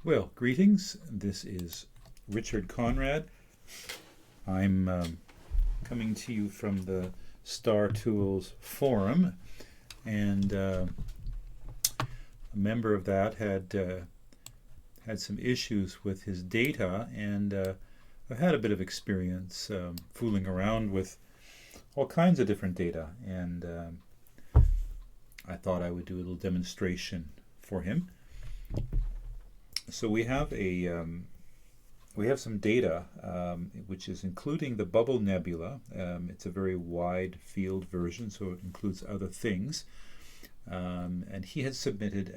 Well, greetings. This is Richard Conrad. I'm coming to you from the Startools forum, and a member of that had some issues with his data, and I've had a bit of experience fooling around with all kinds of different data, and I thought I would do a little demonstration for him. So we have some data which is including the Bubble Nebula. It's a very wide field version, so it includes other things. And he had submitted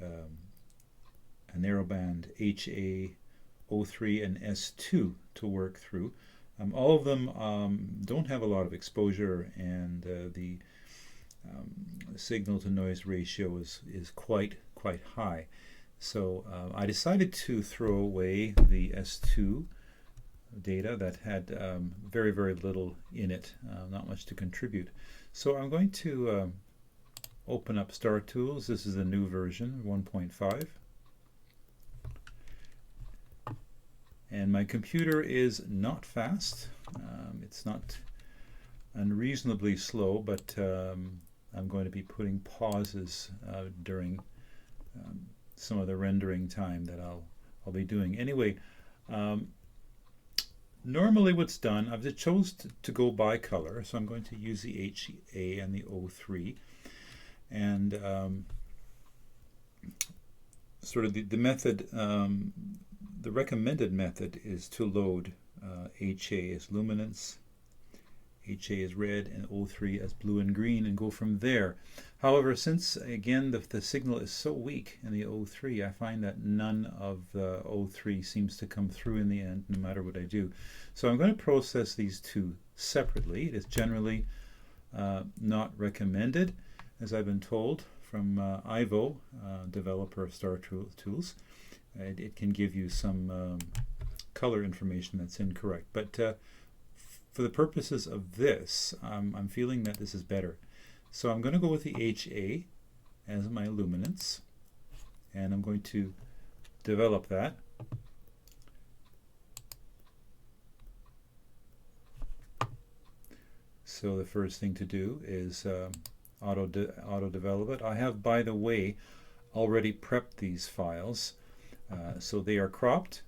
a narrowband HA, O3, and S2 to work through. All of them don't have a lot of exposure, and the signal to noise ratio is quite high. So I decided to throw away the S2 data that had very little in it, not much to contribute. So I'm going to open up Startools. This is a new version, 1.5. And my computer is not fast. It's not unreasonably slow, but I'm going to be putting pauses during some of the rendering time that I'll be doing. Anyway, normally what's done, I've just chose to go bicolour, so I'm going to use the HA and the O3, and sort of the method, the recommended method is to load HA as luminance, HA is red, and O3 as blue and green, and go from there. However, since again the signal is so weak in the O3, I find that none of the O3 seems to come through in the end, no matter what I do. So I'm going to process these two separately. It is generally not recommended, as I've been told from Ivo, developer of Startools. It can give you some color information that's incorrect, but for the purposes of this, I'm feeling that this is better. So I'm going to go with the HA as my luminance, and I'm going to develop that. So the first thing to do is auto develop it. I have, by the way, already prepped these files, so they are cropped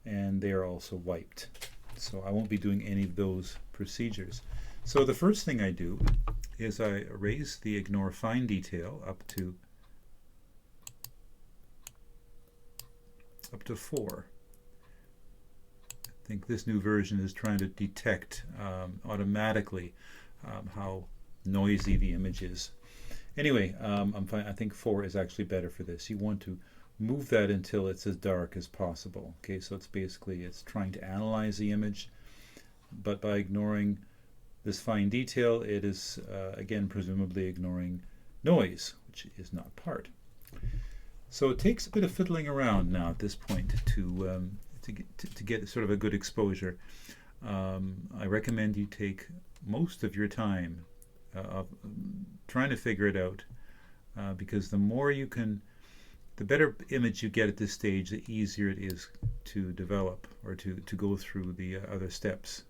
and they are also wiped. So I won't be doing any of those procedures. So the first thing I do is I raise the ignore fine detail up to 4. I think this new version is trying to detect automatically how noisy the image is. Anyway, I'm fine. I think 4 is actually better for this. You want to move that until it's as dark as possible. Okay, so it's trying to analyze the image, but by ignoring this fine detail, it is again presumably ignoring noise, which is not part. So it takes a bit of fiddling around now at this point to get sort of a good exposure. I recommend you take most of your time trying to figure it out, because the better image you get at this stage, the easier it is to develop or to go through the other steps.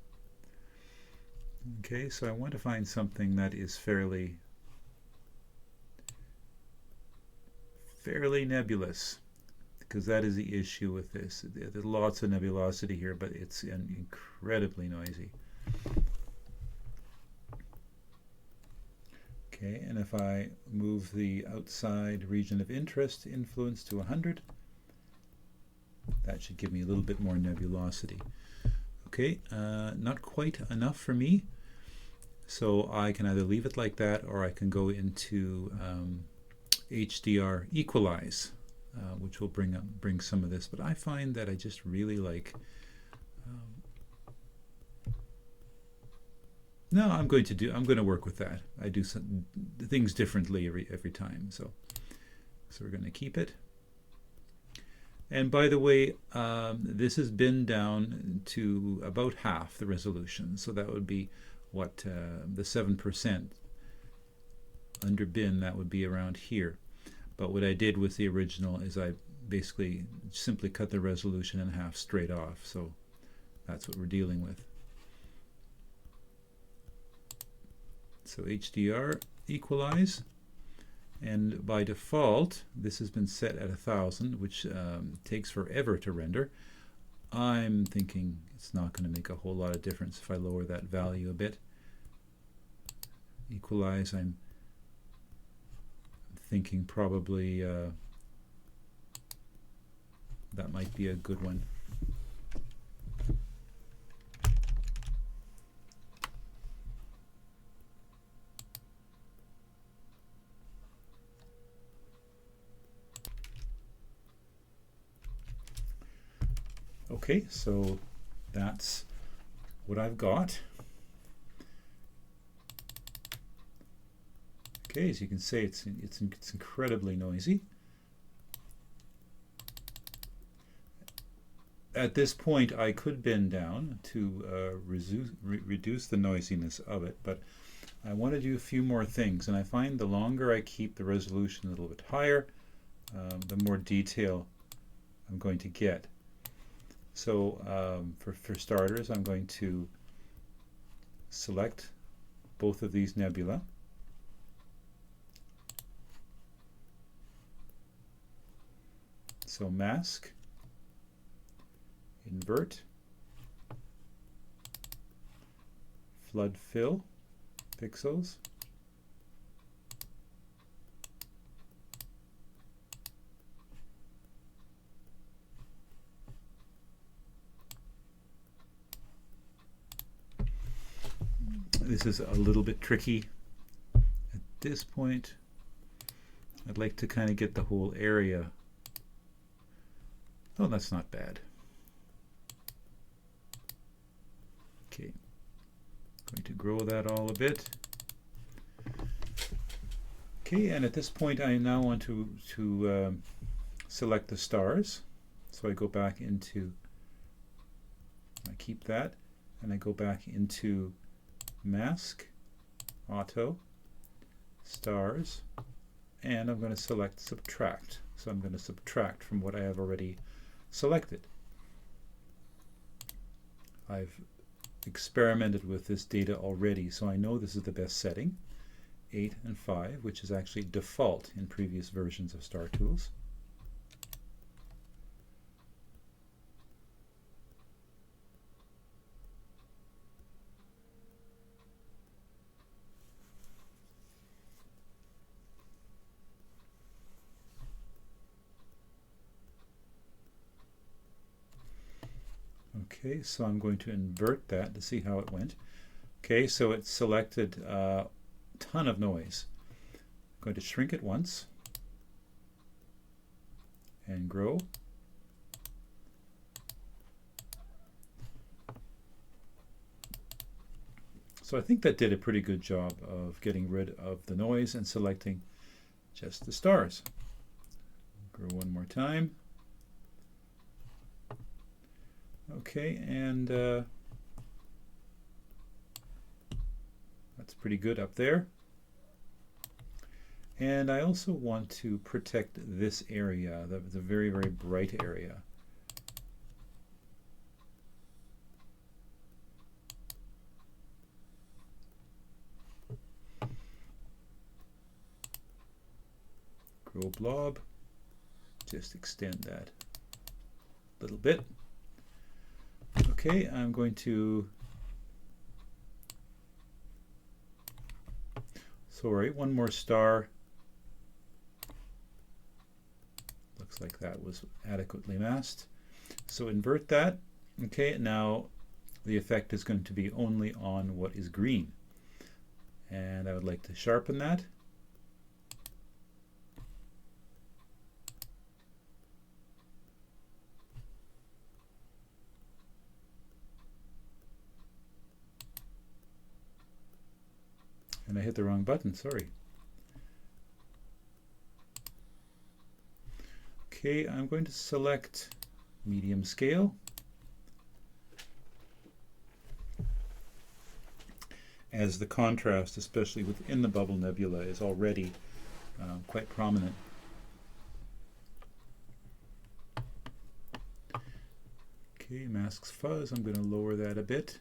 Okay, so I want to find something that is fairly nebulous, because that is the issue with this. There's lots of nebulosity here, but it's incredibly noisy. Okay, and if I move the outside region of interest influence to 100, that should give me a little bit more nebulosity. Okay, not quite enough for me, so I can either leave it like that, or I can go into HDR equalize, which will bring some of this. But I find that I just really like. No, I'm going to work with that. I do some things differently every time, so we're going to keep it. And by the way, this has been down to about half the resolution, so that would be what the 7% under bin. That would be around here. But what I did with the original is I basically simply cut the resolution in half straight off. So that's what we're dealing with. So HDR, equalize, and by default this has been set at 1000, which takes forever to render. I'm thinking it's not going to make a whole lot of difference if I lower that value a bit. Equalize, I'm thinking probably that might be a good one. Okay, so that's what I've got. Okay, as you can see, it's incredibly noisy. At this point, I could bend down to reduce the noisiness of it, but I want to do a few more things, and I find the longer I keep the resolution a little bit higher, the more detail I'm going to get. So for starters, I'm going to select both of these nebula. So mask, invert, flood fill, pixels, this is a little bit tricky at this point. I'd like to kind of get the whole area. Oh, that's not bad. Okay, going to grow that all a bit. Okay, and at this point I now want to select the stars. So I go back into, I keep that, and I go back into mask, auto, stars, and I'm going to select subtract. So I'm going to subtract from what I have already selected. I've experimented with this data already, so I know this is the best setting, 8 and 5, which is actually default in previous versions of Startools. Okay, so I'm going to invert that to see how it went. Okay, so it selected a ton of noise. I'm going to shrink it once and grow. So I think that did a pretty good job of getting rid of the noise and selecting just the stars. Grow one more time. Okay, and that's pretty good up there. And I also want to protect this area, the very, very bright area. Grow blob, just extend that a little bit. Okay, I'm going to, sorry, one more star. Looks like that was adequately masked. So invert that. Okay, now the effect is going to be only on what is green. And I would like to sharpen that. And I hit the wrong button, sorry. Okay, I'm going to select medium scale. As the contrast, especially within the bubble nebula, is already quite prominent. Okay, masks fuzz. I'm going to lower that a bit.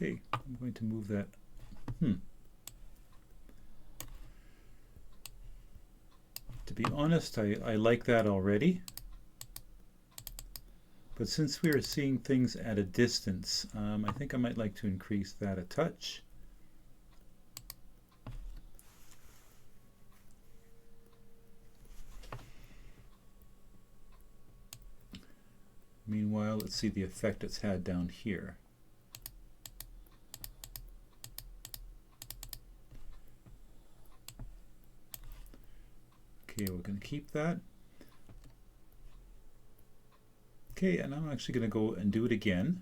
Okay, I'm going to move that. To be honest, I like that already. But since we are seeing things at a distance, I think I might like to increase that a touch. Meanwhile, let's see the effect it's had down here. Okay, we're going to keep that. Okay, and I'm actually going to go and do it again.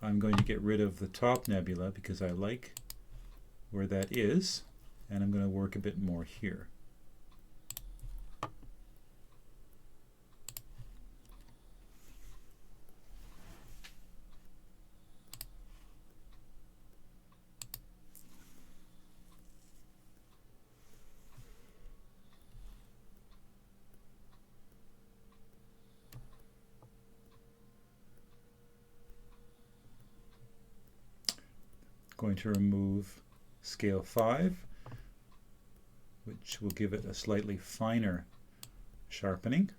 I'm going to get rid of the top nebula because I like where that is, and I'm going to work a bit more here. Going to remove scale 5, which will give it a slightly finer sharpening.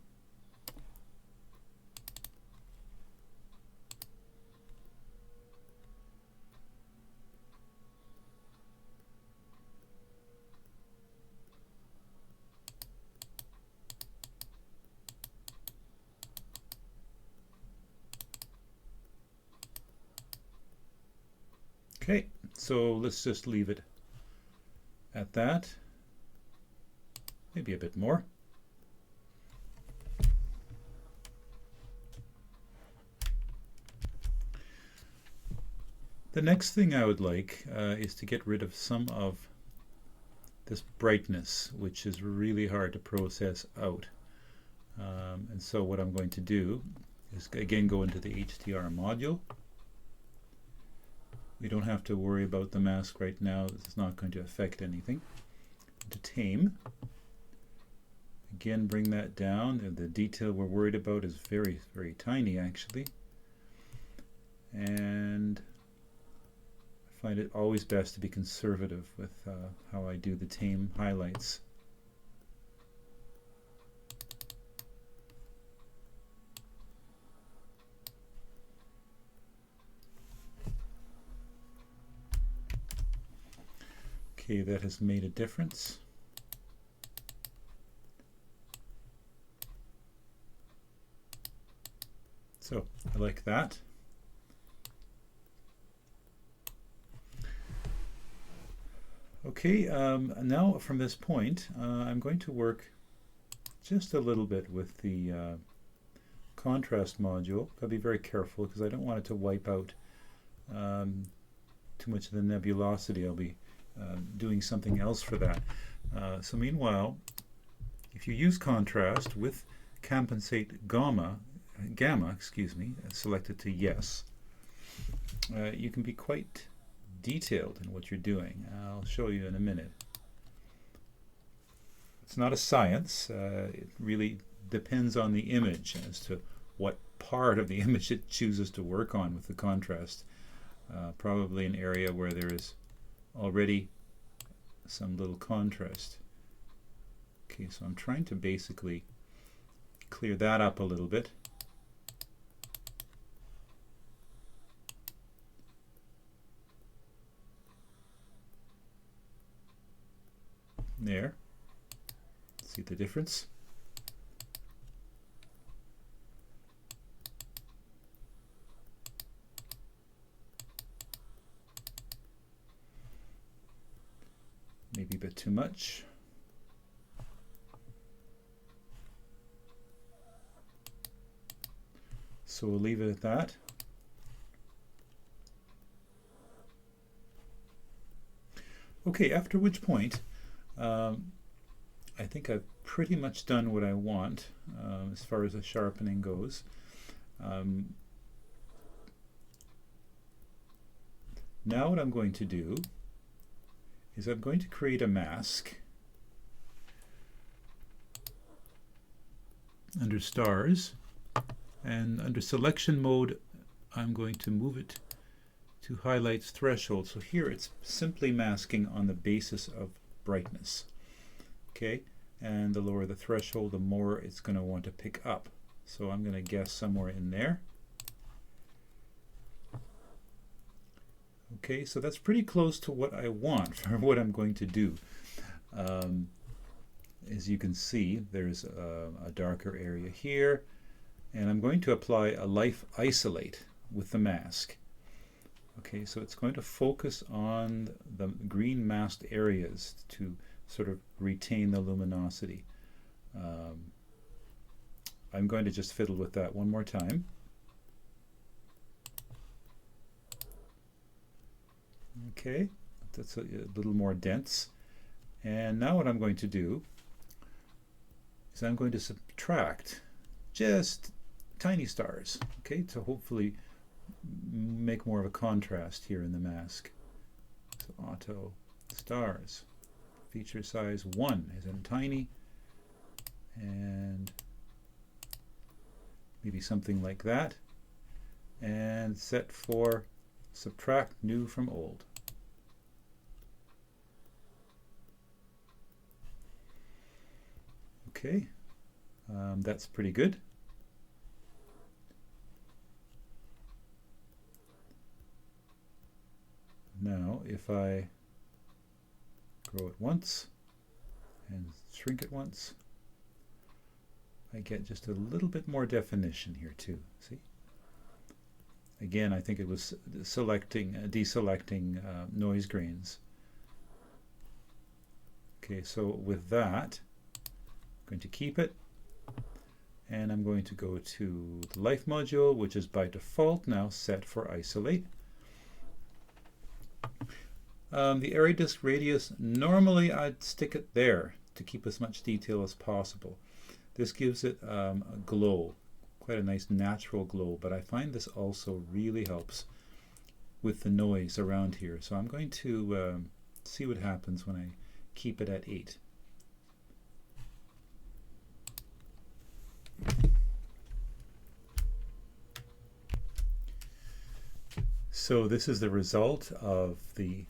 Okay, so let's just leave it at that. Maybe a bit more. The next thing I would like is to get rid of some of this brightness, which is really hard to process out. And so what I'm going to do is again go into the HDR module. We don't have to worry about the mask right now. It's not going to affect anything. To tame. Again, bring that down. The detail we're worried about is very, very tiny actually. And I find it always best to be conservative with how I do the tame highlights. Okay, that has made a difference. So I like that. Okay, now from this point, I'm going to work just a little bit with the contrast module. I'll be very careful because I don't want it to wipe out too much of the nebulosity. I'll be doing something else for that. So meanwhile, if you use contrast with compensate gamma, selected to yes, you can be quite detailed in what you're doing. I'll show you in a minute. It's not a science. It really depends on the image as to what part of the image it chooses to work on with the contrast. Probably an area where there is already some little contrast. Okay, so I'm trying to basically clear that up a little bit. There. See the difference? Maybe a bit too much. So we'll leave it at that. Okay, after which point, I think I've pretty much done what I want as far as the sharpening goes. Now what I'm going to do is I'm going to create a mask under stars, and under selection mode I'm going to move it to highlights threshold. So here it's simply masking on the basis of brightness. Okay, and the lower the threshold, the more it's going to want to pick up. So I'm going to guess somewhere in there. Okay, so that's pretty close to what I want for what I'm going to do. As you can see, there's a darker area here, and I'm going to apply a light isolate with the mask. Okay, so it's going to focus on the green masked areas to sort of retain the luminosity. I'm going to just fiddle with that one more time. Okay, that's a little more dense. And now what I'm going to do is I'm going to subtract just tiny stars, okay, to hopefully make more of a contrast here in the mask. So auto stars, feature size 1 is in tiny, and maybe something like that, and set for subtract new from old. Okay, that's pretty good. Now if I grow it once and shrink it once, I get just a little bit more definition here too. See? Again, I think it was deselecting noise grains. Okay, so with that, I'm going to keep it, and I'm going to go to the life module, which is by default now set for isolate. The area disk radius, normally I'd stick it there to keep as much detail as possible. This gives it a glow, quite a nice natural glow, but I find this also really helps with the noise around here. So I'm going to see what happens when I keep it at 8. So this is the result of the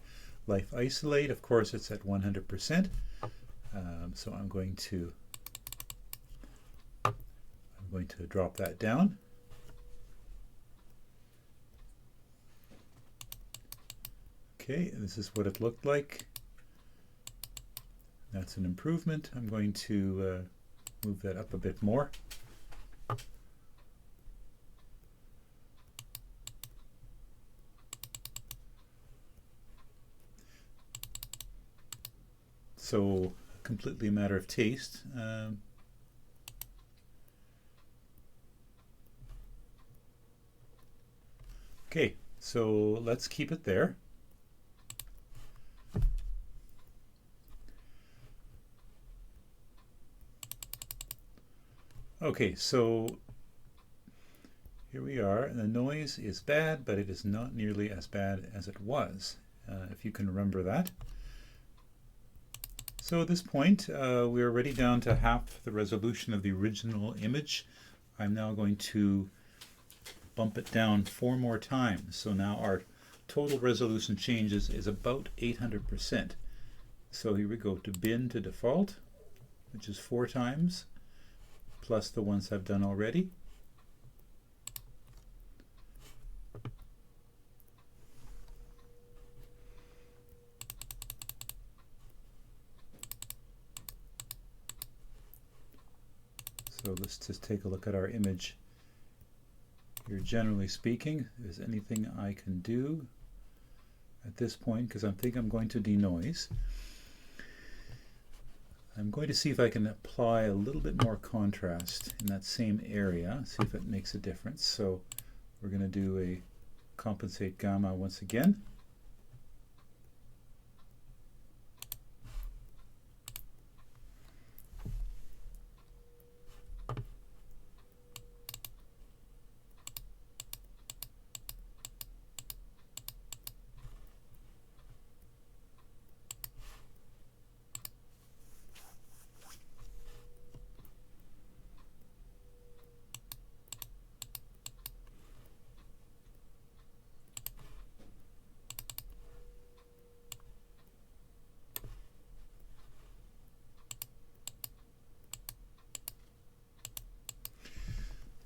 life isolate. Of course, it's at 100%. So I'm going to drop that down. Okay, this is what it looked like. That's an improvement. I'm going to move that up a bit more. So completely a matter of taste. Okay, so let's keep it there. Okay, so here we are. The noise is bad, but it is not nearly as bad as it was, if you can remember that. So at this point, we're already down to half the resolution of the original image. I'm now going to bump it down 4 more times. So now our total resolution changes is about 800%. So here we go to bin to default, which is 4 times, plus the ones I've done already. So let's just take a look at our image here. Generally speaking, if there's anything I can do at this point, because I think I'm going to denoise. I'm going to see if I can apply a little bit more contrast in that same area, see if it makes a difference. So we're going to do a compensate gamma once again.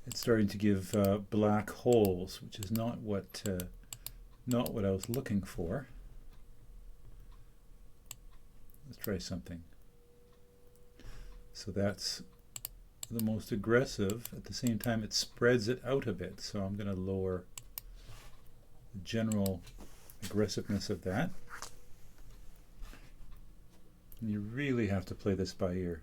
It's starting to give black holes, which is not what I was looking for. Let's try something. So that's the most aggressive. At the same time, it spreads it out a bit. So I'm going to lower the general aggressiveness of that. And you really have to play this by ear.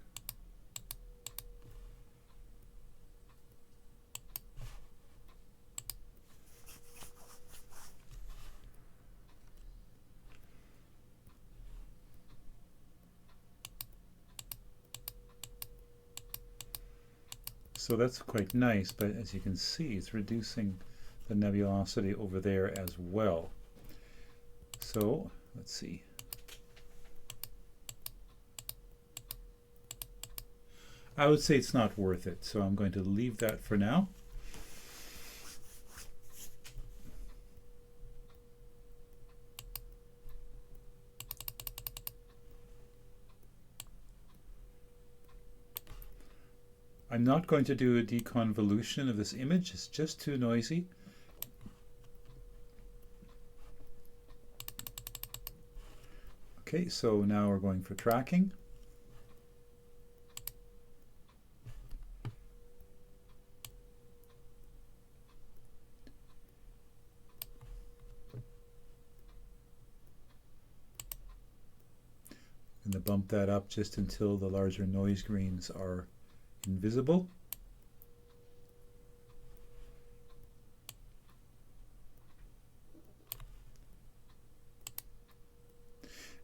So that's quite nice, but as you can see, it's reducing the nebulosity over there as well. So let's see. I would say it's not worth it, so I'm going to leave that for now. I'm not going to do a deconvolution of this image, it's just too noisy. Okay, so now we're going for tracking. I'm going to bump that up just until the larger noise grains are invisible.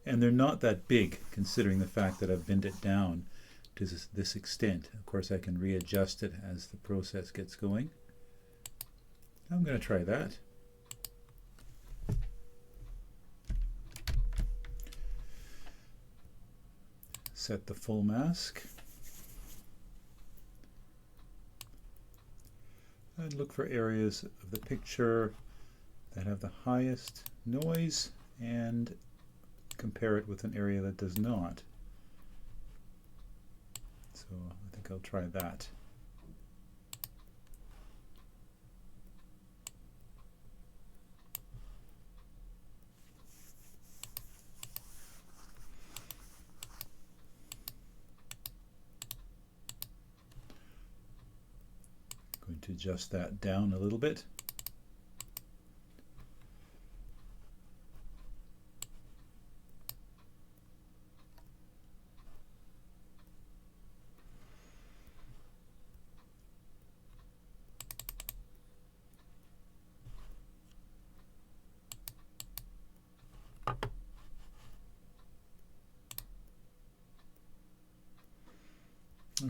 And they're not that big, considering the fact that I've binned it down to this extent. Of course, I can readjust it as the process gets going. I'm going to try that. Set the full mask. And look for areas of the picture that have the highest noise and compare it with an area that does not. So I think I'll try that. Going to adjust that down a little bit.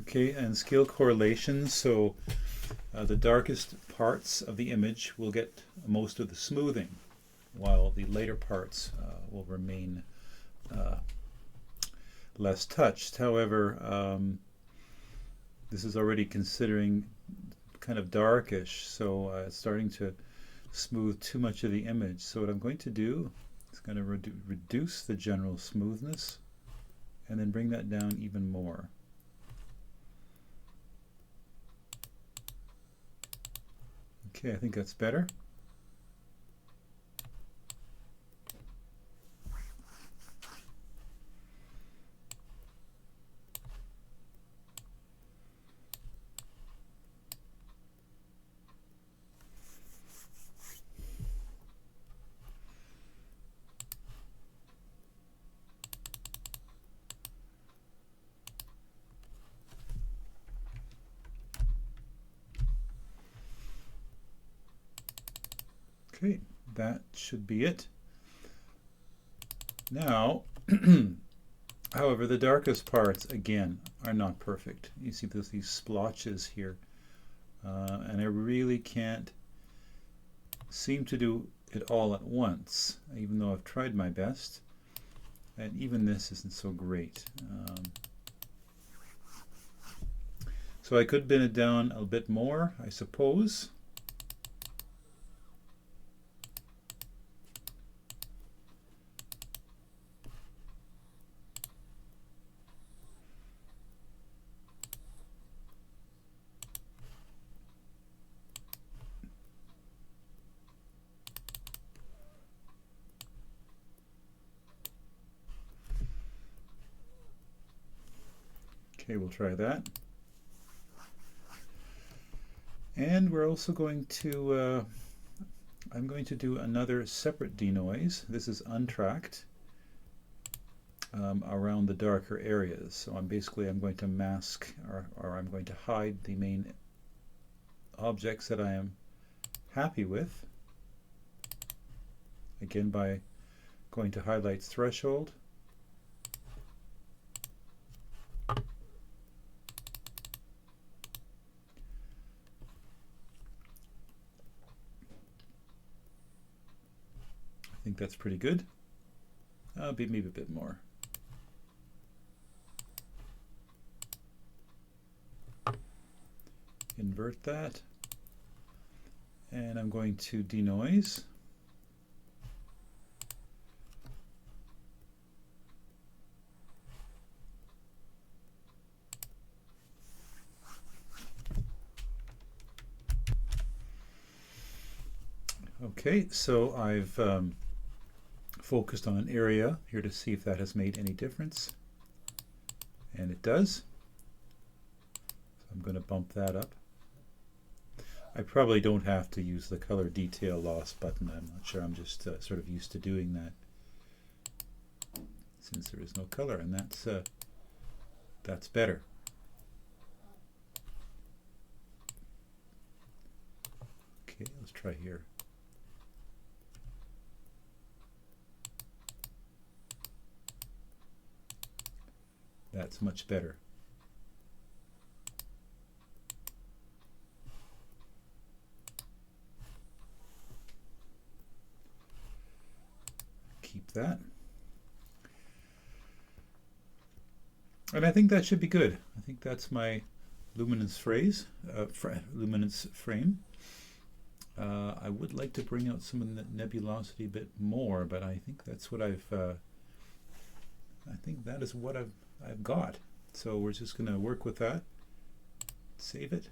Okay, and scale correlations. So the darkest parts of the image will get most of the smoothing, while the lighter parts will remain less touched. However, this is already considering kind of darkish, so it's starting to smooth too much of the image. So what I'm going to do is going to reduce the general smoothness and then bring that down even more. Okay, I think that's better. Okay, that should be it. Now, however, the darkest parts, again, are not perfect. You see there's these splotches here, and I really can't seem to do it all at once, even though I've tried my best. And even this isn't so great. So I could bin it down a bit more, I suppose. Okay, we'll try that. And we're also going to, I'm going to do another separate denoise. This is untracked around the darker areas. So I'm going to mask or I'm going to hide the main objects that I am happy with. Again, by going to highlights threshold. I think that's pretty good. Maybe a bit more. Invert that. And I'm going to denoise. Okay, so I've focused on an area here to see if that has made any difference, and it does. So I'm going to bump that up. I probably don't have to use the color detail loss button. I'm not sure. I'm just sort of used to doing that since there is no color, and that's better. Okay, let's try here. That's much better. Keep that. And I think that should be good. I think that's my luminance luminance frame. I would like to bring out some of the nebulosity a bit more, but I think that's what I think that is what I've got. So we're just going to work with that. Save it.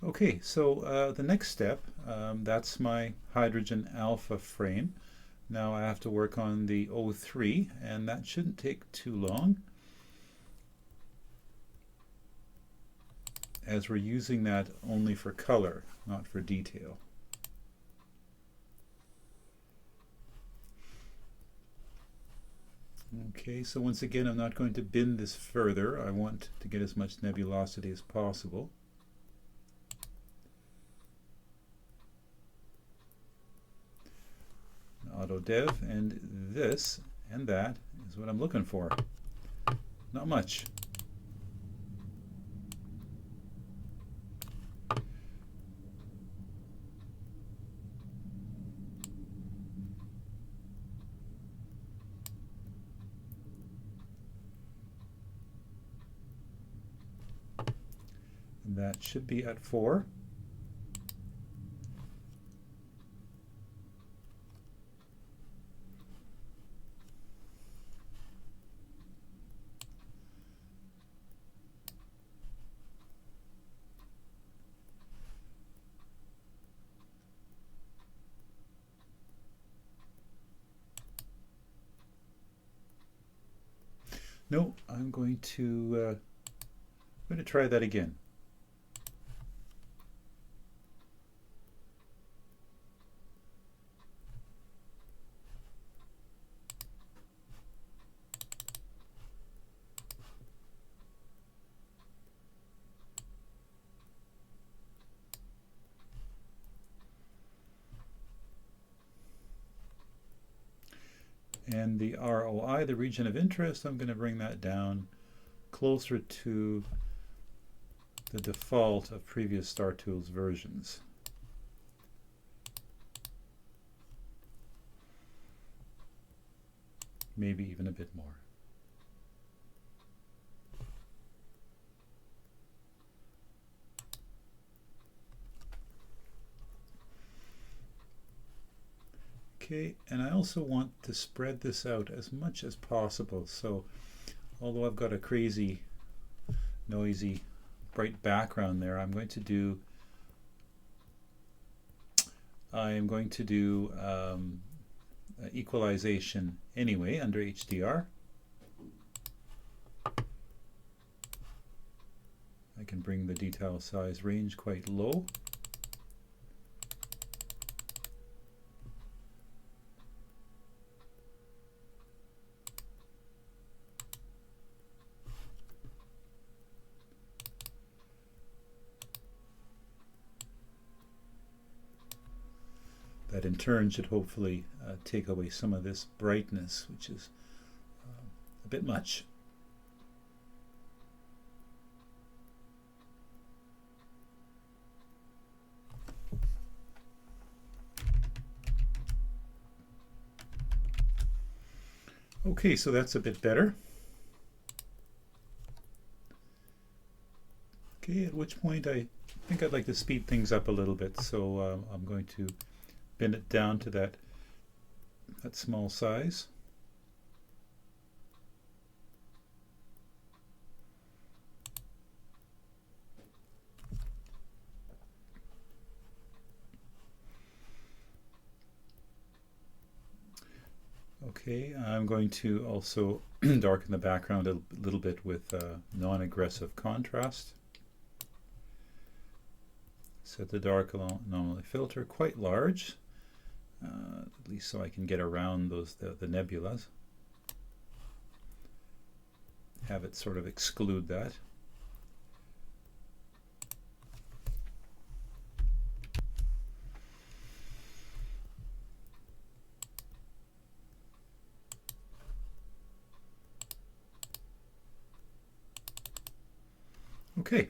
Okay, so the next step, that's my hydrogen alpha frame. Now I have to work on the O3, and that shouldn't take too long, as we're using that only for color, not for detail. Okay, so once again, I'm not going to bin this further. I want to get as much nebulosity as possible. Auto dev, and this and that is what I'm looking for. Not much. And that should be at 4. No, I'm going to try that again. And the ROI, the region of interest, I'm going to bring that down closer to the default of previous Startools versions. Maybe even a bit more. Okay, and I also want to spread this out as much as possible. So although I've got a crazy, noisy, bright background there, I'm going to do equalization anyway under HDR. I can bring the detail size range quite low. That in turn should hopefully take away some of this brightness, which is a bit much. Okay, so that's a bit better. Okay, at which point I think I'd like to speed things up a little bit, so I'm going to bend it down to that small size. Okay, I'm going to also darken the background a little bit with non-aggressive contrast. Set the dark anomaly filter quite large, at least so I can get around those the nebulas. Have it sort of exclude that. Okay,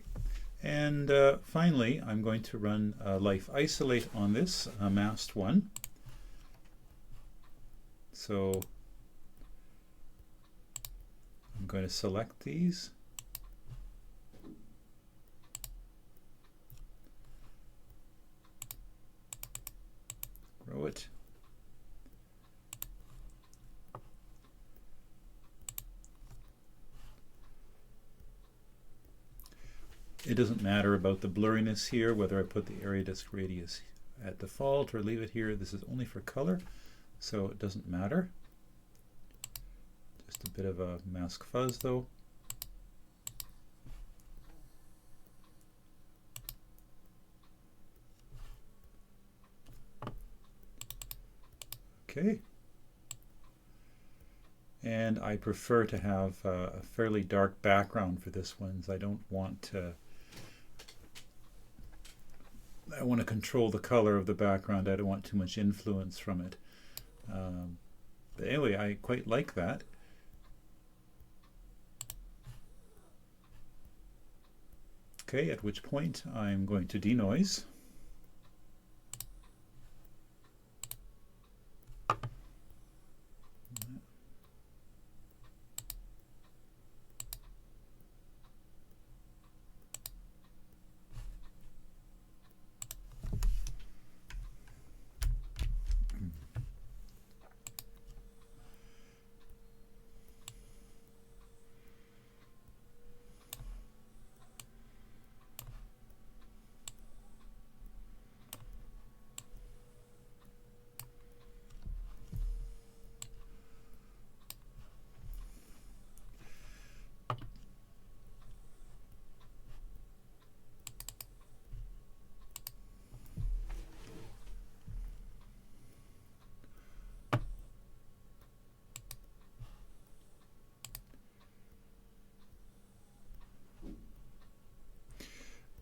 and finally I'm going to run Life Isolate on this masked one. So I'm going to select these. Grow it. It doesn't matter about the blurriness here, whether I put the area disk radius at default or leave it here. This is only for color, so it doesn't matter. Just a bit of a mask fuzz though. Okay. And I prefer to have a fairly dark background for this one. I don't want to I want to control the color of the background. I don't want too much influence from it. But anyway, I quite like that. Okay, at which point I'm going to denoise.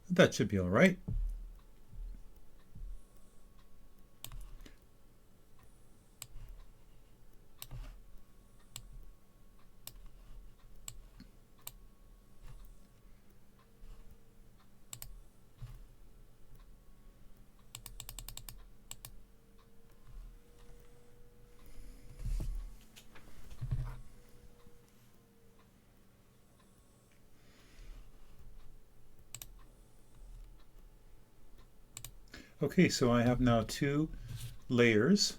That should be all right. Okay, so I have now 2 layers.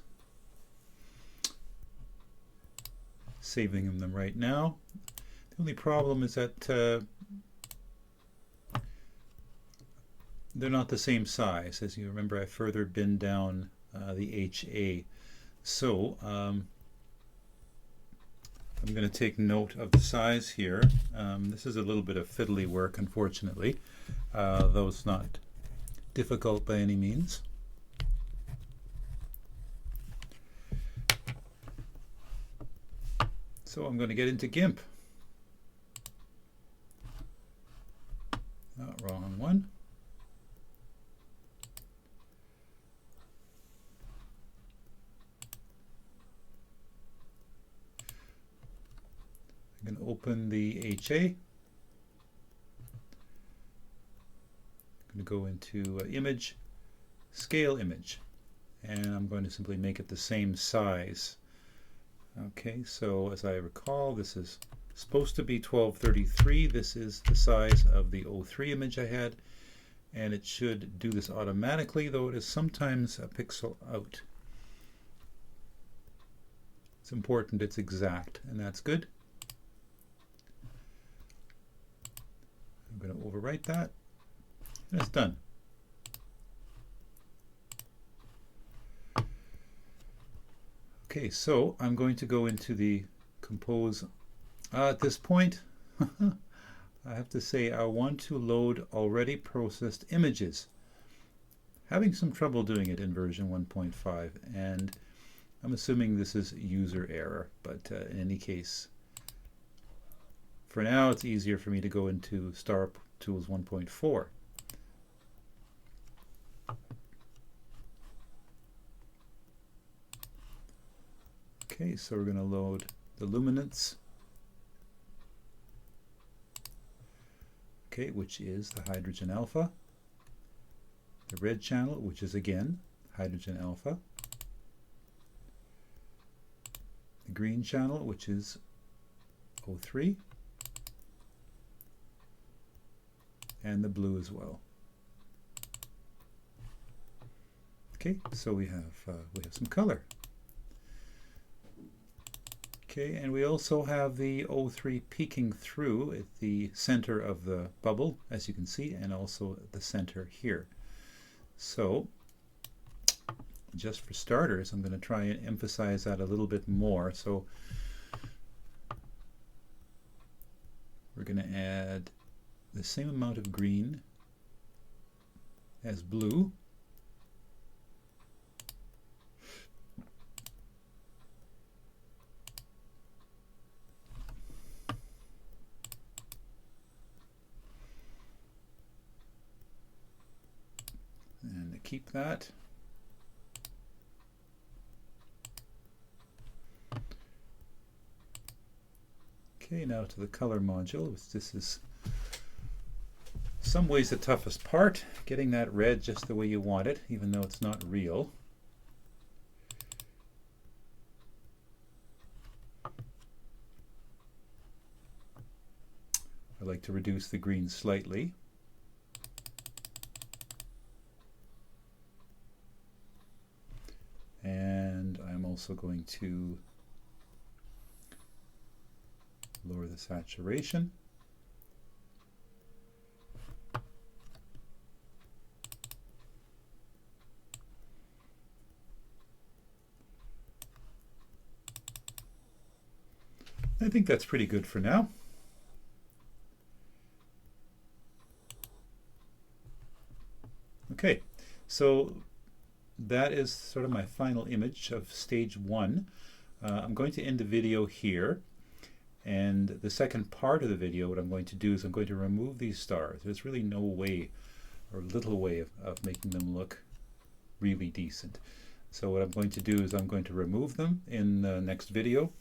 Saving them right now. The only problem is that they're not the same size. As you remember, I further binned down the HA. So I'm going to take note of the size here. This is a little bit of fiddly work, unfortunately, though it's not difficult by any means. So I'm going to get into GIMP. Wrong one. I'm going to open the HA. I'm going to go into Image, Scale Image, and I'm going to simply make it the same size. Okay, so as I recall, this is supposed to be 1233. This is the size of the 03 image I had, and it should do this automatically, though it is sometimes a pixel out. It's important it's exact, and that's good. I'm going to overwrite that, and it's done. Okay, so I'm going to go into the Compose. At this point, I have to say I want to load already processed images. Having some trouble doing it in version 1.5, and I'm assuming this is user error, but in any case, for now it's easier for me to go into Startools 1.4. Okay, so we're going to load the luminance, okay, which is the hydrogen alpha, the red channel, which is again hydrogen alpha, the green channel, which is O3, and the blue as well. Okay, so we have some color. Okay, and we also have the O3 peeking through at the center of the bubble, as you can see, and also at the center here. So, just for starters, I'm going to try and emphasize that a little bit more. So, we're going to add the same amount of green as blue. Keep that. Okay, now to the color module. This is some ways the toughest part, getting that red just the way you want it, even though it's not real. I like to reduce the green slightly. And I'm also going to lower the saturation. I think that's pretty good for now. Okay, so that is sort of my final image of stage 1. I'm going to end the video here, and the second part of the video, what I'm going to do is I'm going to remove these stars. There's really no way or little way of making them look really decent. So what I'm going to do is I'm going to remove them in the next video.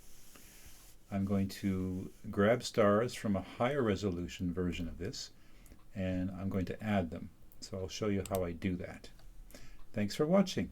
I'm going to grab stars from a higher resolution version of this, and I'm going to add them. So I'll show you how I do that. Thanks for watching.